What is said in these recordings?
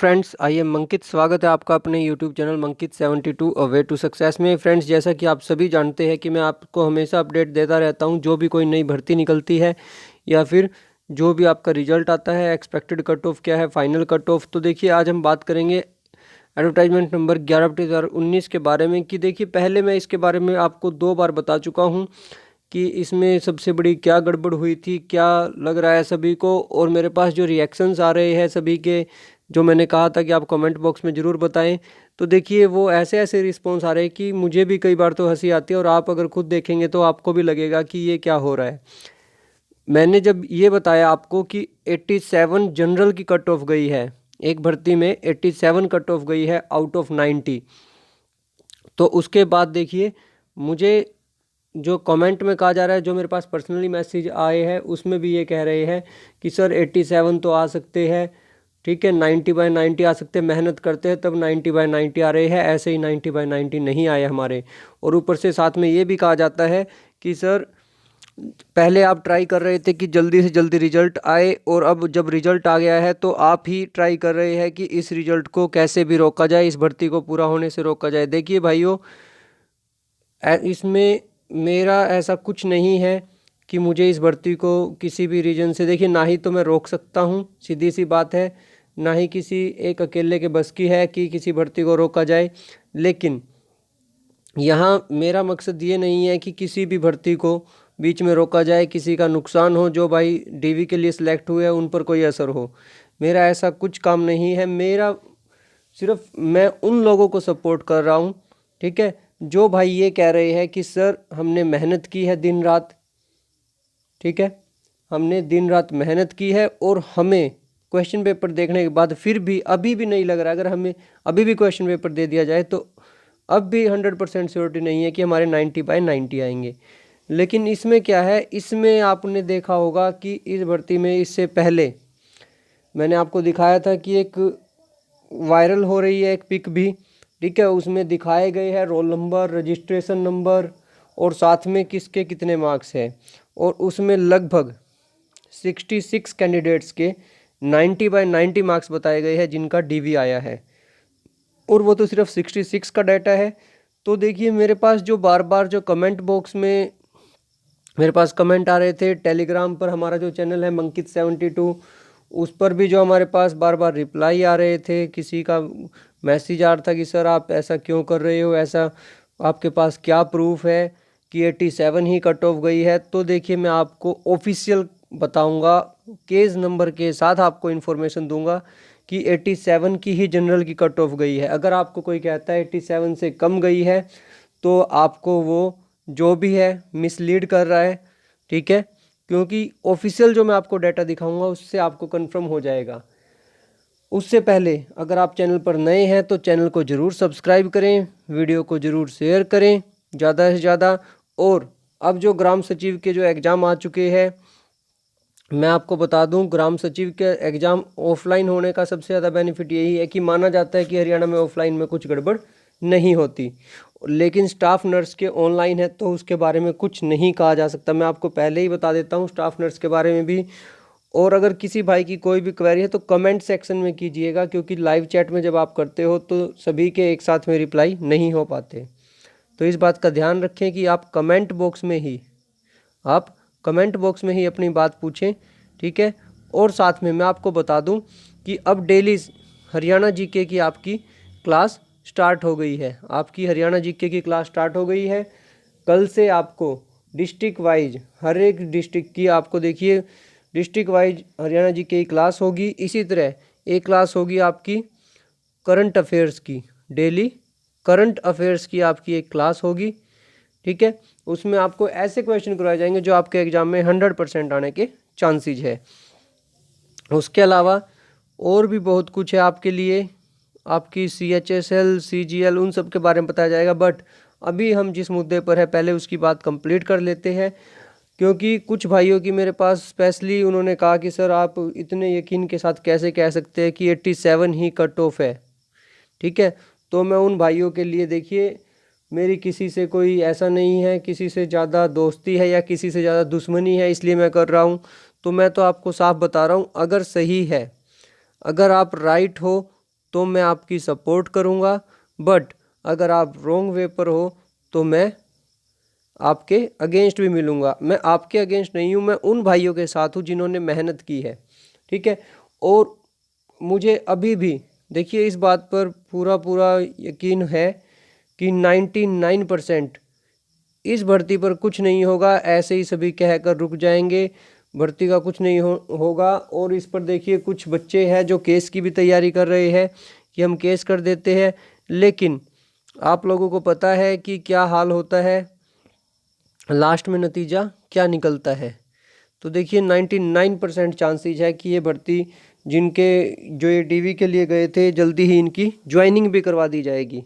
Friends, I am मंकित। स्वागत है आपका अपने YouTube channel Mankit 72 a way to success में। फ्रेंड्स, जैसा कि आप सभी जानते हैं कि मैं आपको हमेशा अपडेट देता रहता हूं, जो भी कोई नई भर्ती निकलती है या फिर जो भी आपका रिजल्ट आता है, एक्सपेक्टेड कट ऑफ क्या है, फाइनल कट ऑफ। तो देखिए, आज हम बात करेंगे एडवर्टाइजमेंट नंबर 11/2019 के बारे में। कि देखिए, पहले मैं इसके बारे में आपको 2 बार बता चुका हूँ कि इसमें सबसे बड़ी क्या गड़बड़ हुई थी, क्या लग रहा है सभी को। और मेरे पास जो रिएक्शंस आ रहे हैं सभी के, जो मैंने कहा था कि आप कमेंट बॉक्स में ज़रूर बताएं, तो देखिए वो ऐसे ऐसे रिस्पॉन्स आ रहे हैं कि मुझे भी कई बार तो हंसी आती है, और आप अगर खुद देखेंगे तो आपको भी लगेगा कि ये क्या हो रहा है। मैंने जब ये बताया आपको कि 87 जनरल की कट ऑफ गई है, एक भर्ती में 87 कट ऑफ गई है आउट ऑफ 90, तो उसके बाद देखिए मुझे जो कमेंट में कहा जा रहा है, जो मेरे पास पर्सनली मैसेज आए हैं, उसमें भी ये कह रहे हैं कि सर 87 तो आ सकते हैं, ठीक है, 90/90 आ सकते हैं, मेहनत करते हैं तब 90/90 आ रहे हैं, ऐसे ही 90/90 नहीं आए हमारे। और ऊपर से साथ में ये भी कहा जाता है कि सर पहले आप ट्राई कर रहे थे कि जल्दी से जल्दी रिजल्ट आए, और अब जब रिजल्ट आ गया है तो आप ही ट्राई कर रहे हैं कि इस रिजल्ट को कैसे भी रोका जाए, इस भर्ती को पूरा होने से रोका जाए। देखिए भाइयों, इसमें मेरा ऐसा कुछ नहीं है कि मुझे इस भर्ती को किसी भी रीजन से, देखिए, ना ही तो मैं रोक सकता हूँ, सीधी सी बात है, ना ही किसी एक अकेले के बस की है कि किसी भर्ती को रोका जाए। लेकिन यहाँ मेरा मकसद ये नहीं है कि किसी भी भर्ती को बीच में रोका जाए, किसी का नुकसान हो, जो भाई डीवी के लिए सिलेक्ट हुए हैं उन पर कोई असर हो। मेरा ऐसा कुछ काम नहीं है। मेरा सिर्फ मैं उन लोगों को सपोर्ट कर रहा हूँ, ठीक है, जो भाई ये कह रहे हैं कि सर हमने मेहनत की है दिन रात, ठीक है, हमने दिन रात मेहनत की है, और हमें क्वेश्चन पेपर देखने के बाद फिर भी अभी भी नहीं लग रहा, अगर हमें अभी भी क्वेश्चन पेपर दे दिया जाए तो अब भी 100% श्योरिटी नहीं है कि हमारे 90/90 आएंगे। लेकिन इसमें क्या है, इसमें आपने देखा होगा कि इस भर्ती में इससे पहले मैंने आपको दिखाया था कि एक वायरल हो रही है एक पिक भी, ठीक है, उसमें दिखाए गए हैं रोल नंबर, रजिस्ट्रेशन नंबर, और साथ में किसके कितने मार्क्स हैं। और उसमें लगभग 66 कैंडिडेट्स के 90/90 मार्क्स बताए गए हैं जिनका डीवी आया है, और वो तो सिर्फ 66 का डाटा है। तो देखिए, मेरे पास जो बार बार जो कमेंट बॉक्स में मेरे पास कमेंट आ रहे थे, टेलीग्राम पर हमारा जो चैनल है मंकित 72, उस पर भी जो हमारे पास बार बार रिप्लाई आ रहे थे, किसी का मैसेज आ रहा था कि सर आप ऐसा क्यों कर रहे हो, ऐसा आपके पास क्या प्रूफ है कि 87 ही कट ऑफ गई है। तो देखिए, मैं आपको ऑफिशियल बताऊंगा, केस नंबर के साथ आपको इन्फॉर्मेशन दूंगा कि 87 की ही जनरल की कट ऑफ गई है। अगर आपको कोई कहता है 87 से कम गई है, तो आपको वो जो भी है मिसलीड कर रहा है, ठीक है, क्योंकि ऑफिशियल जो मैं आपको डाटा दिखाऊंगा उससे आपको कंफर्म हो जाएगा। उससे पहले अगर आप चैनल पर नए हैं तो चैनल को ज़रूर सब्सक्राइब करें, वीडियो को ज़रूर शेयर करें ज़्यादा से ज़्यादा। और अब जो ग्राम सचिव के जो एग्ज़ाम आ चुके हैं, मैं आपको बता दूं, ग्राम सचिव के एग्ज़ाम ऑफलाइन होने का सबसे ज़्यादा बेनिफिट यही है कि माना जाता है कि हरियाणा में ऑफलाइन में कुछ गड़बड़ नहीं होती, लेकिन स्टाफ नर्स के ऑनलाइन है तो उसके बारे में कुछ नहीं कहा जा सकता। मैं आपको पहले ही बता देता हूँ स्टाफ नर्स के बारे में भी। और अगर किसी भाई की कोई भी क्वेरी है तो कमेंट सेक्शन में कीजिएगा, क्योंकि लाइव चैट में जब आप करते हो तो सभी के एक साथ में रिप्लाई नहीं हो पाते। तो इस बात का ध्यान रखें कि आप कमेंट बॉक्स में ही अपनी बात पूछें, ठीक है। और साथ में मैं आपको बता दूं कि अब डेली हरियाणा जीके की आपकी क्लास स्टार्ट हो गई है, आपकी हरियाणा जीके की क्लास स्टार्ट हो गई है। कल से आपको डिस्ट्रिक्ट वाइज, हर एक डिस्ट्रिक्ट की आपको देखिए डिस्ट्रिक्ट वाइज हरियाणा जीके की क्लास होगी। इसी तरह एक क्लास होगी आपकी करंट अफेयर्स की, डेली करंट अफेयर्स की आपकी एक क्लास होगी, ठीक है। उसमें आपको ऐसे क्वेश्चन करवाए जाएंगे जो आपके एग्जाम में 100% आने के चांसेस है। उसके अलावा और भी बहुत कुछ है आपके लिए, आपकी CHSL CGL उन सब के बारे में बताया जाएगा। बट अभी हम जिस मुद्दे पर है पहले उसकी बात कंप्लीट कर लेते हैं, क्योंकि कुछ भाइयों की मेरे पास स्पेशली उन्होंने कहा कि सर आप इतने यकीन के साथ कैसे कह सकते हैं कि 87 ही कट ऑफ है, ठीक है। तो मैं उन भाइयों के लिए, देखिए, मेरी किसी से कोई ऐसा नहीं है, किसी से ज़्यादा दोस्ती है या किसी से ज़्यादा दुश्मनी है इसलिए मैं कर रहा हूँ। तो मैं तो आपको साफ बता रहा हूँ, अगर सही है, अगर आप राइट हो तो मैं आपकी सपोर्ट करूँगा, बट अगर आप रॉन्ग वे पर हो तो मैं आपके अगेंस्ट भी मिलूँगा। मैं आपके अगेंस्ट नहीं हूँ, मैं उन भाइयों के साथ हूँ जिन्होंने मेहनत की है, ठीक है। और मुझे अभी भी देखिए इस बात पर पूरा पूरा यकीन है कि 99% इस भर्ती पर कुछ नहीं होगा, ऐसे ही सभी कहकर रुक जाएंगे, भर्ती का कुछ नहीं होगा। और इस पर देखिए कुछ बच्चे हैं जो केस की भी तैयारी कर रहे हैं कि हम केस कर देते हैं, लेकिन आप लोगों को पता है कि क्या हाल होता है, लास्ट में नतीजा क्या निकलता है। तो देखिए 99% चांसेस है कि ये भर्ती जिनके जो ये डीवी के लिए गए थे जल्दी ही इनकी ज्वाइनिंग भी करवा दी जाएगी,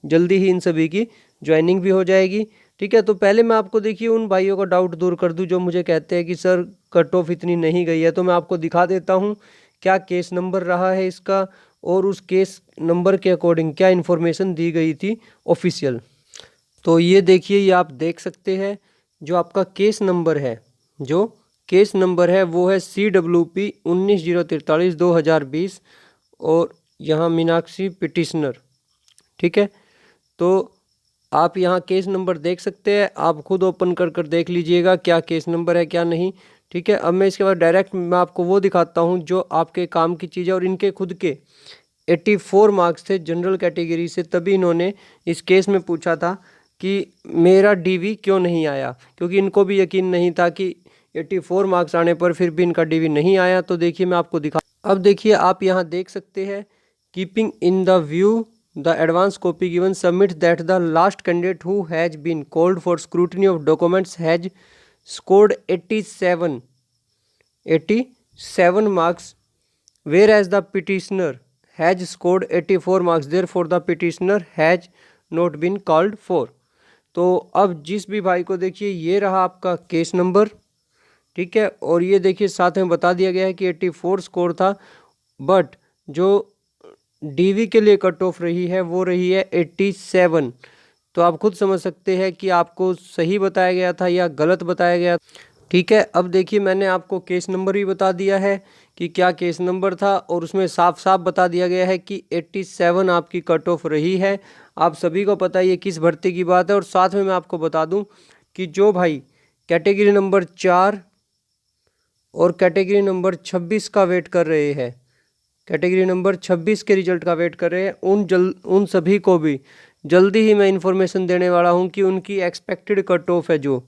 जल्दी ही इन सभी की ज्वाइनिंग भी हो जाएगी, ठीक है। तो पहले मैं आपको देखिए उन भाइयों का डाउट दूर कर दूं जो मुझे कहते हैं कि सर कट ऑफ इतनी नहीं गई है, तो मैं आपको दिखा देता हूं क्या केस नंबर रहा है इसका और उस केस नंबर के अकॉर्डिंग क्या इन्फॉर्मेशन दी गई थी ऑफिशियल। तो ये देखिए, ये आप देख सकते हैं जो आपका केस नंबर है, जो केस नंबर है वो है CWP 19/043/2020 और यहाँ मीनाक्षी पिटिशनर, ठीक है। तो आप यहाँ केस नंबर देख सकते हैं, आप खुद ओपन कर कर देख लीजिएगा क्या केस नंबर है क्या नहीं, ठीक है। अब मैं इसके बाद डायरेक्ट मैं आपको वो दिखाता हूँ जो आपके काम की चीज़ है। और इनके खुद के 84 मार्क्स थे जनरल कैटेगरी से, तभी इन्होंने इस केस में पूछा था कि मेरा डीवी क्यों नहीं आया, क्योंकि इनको भी यकीन नहीं था कि 84 मार्क्स आने पर फिर भी इनका डीवी नहीं आया। तो देखिए मैं आपको दिखा, अब देखिए आप यहाँ देख सकते हैं, keeping in the view the advance copy given submits that the last candidate who has been called for scrutiny of documents has scored 87 marks, whereas the petitioner has scored 84 marks, therefore the petitioner has not been called for। तो अब जिस भी भाई को देखिए ये रहा आपका केस नंबर, ठीक है, और ये देखिए साथ में बता दिया गया है कि 84 स्कोर था, बट जो डीवी के लिए कट ऑफ रही है वो रही है 87। तो आप खुद समझ सकते हैं कि आपको सही बताया गया था या गलत बताया गया, ठीक है। अब देखिए मैंने आपको केस नंबर भी बता दिया है कि क्या केस नंबर था, और उसमें साफ साफ बता दिया गया है कि 87 आपकी कट ऑफ रही है। आप सभी को पता है ये किस भर्ती की बात है। और साथ में मैं आपको बता दूं कि जो भाई कैटेगरी नंबर 4 और कैटेगरी नंबर 26 का वेट कर रहे हैं, कैटेगरी नंबर 26 के रिजल्ट का वेट कर रहे हैं, उन सभी को भी जल्दी ही मैं इन्फॉर्मेशन देने वाला हूं कि उनकी एक्सपेक्टेड कट ऑफ है, जो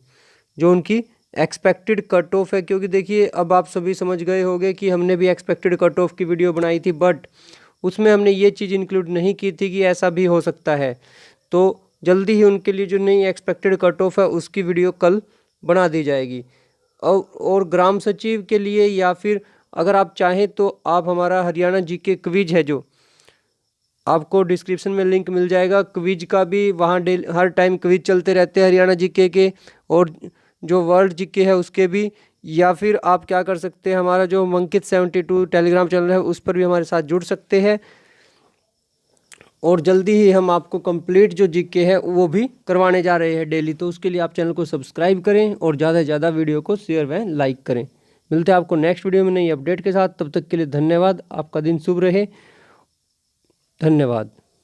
उनकी एक्सपेक्टेड कट ऑफ है। क्योंकि देखिए अब आप सभी समझ गए होंगे कि हमने भी एक्सपेक्टेड कट ऑफ की वीडियो बनाई थी, बट उसमें हमने ये चीज़ इंक्लूड नहीं की थी कि ऐसा भी हो सकता है। तो जल्दी ही उनके लिए जो नई एक्सपेक्टेड कट ऑफ है उसकी वीडियो कल बना दी जाएगी। और ग्राम सचिव के लिए या फिर अगर आप चाहें तो आप हमारा हरियाणा जीके क्विज है, जो आपको डिस्क्रिप्शन में लिंक मिल जाएगा, क्विज का भी वहाँ हर टाइम क्विज चलते रहते हैं हरियाणा जीके के, और जो वर्ल्ड जीके है उसके भी। या फिर आप क्या कर सकते हैं, हमारा जो मंकित 72 टेलीग्राम चैनल है उस पर भी हमारे साथ जुड़ सकते हैं, और जल्दी ही हम आपको कंप्लीट जो जीके है वो भी करवाने जा रहे हैं डेली। तो उसके लिए आप चैनल को सब्सक्राइब करें और ज़्यादा से ज़्यादा वीडियो को शेयर व लाइक करें। मिलते हैं आपको नेक्स्ट वीडियो में नई अपडेट के साथ, तब तक के लिए धन्यवाद। आपका दिन शुभ रहे, धन्यवाद।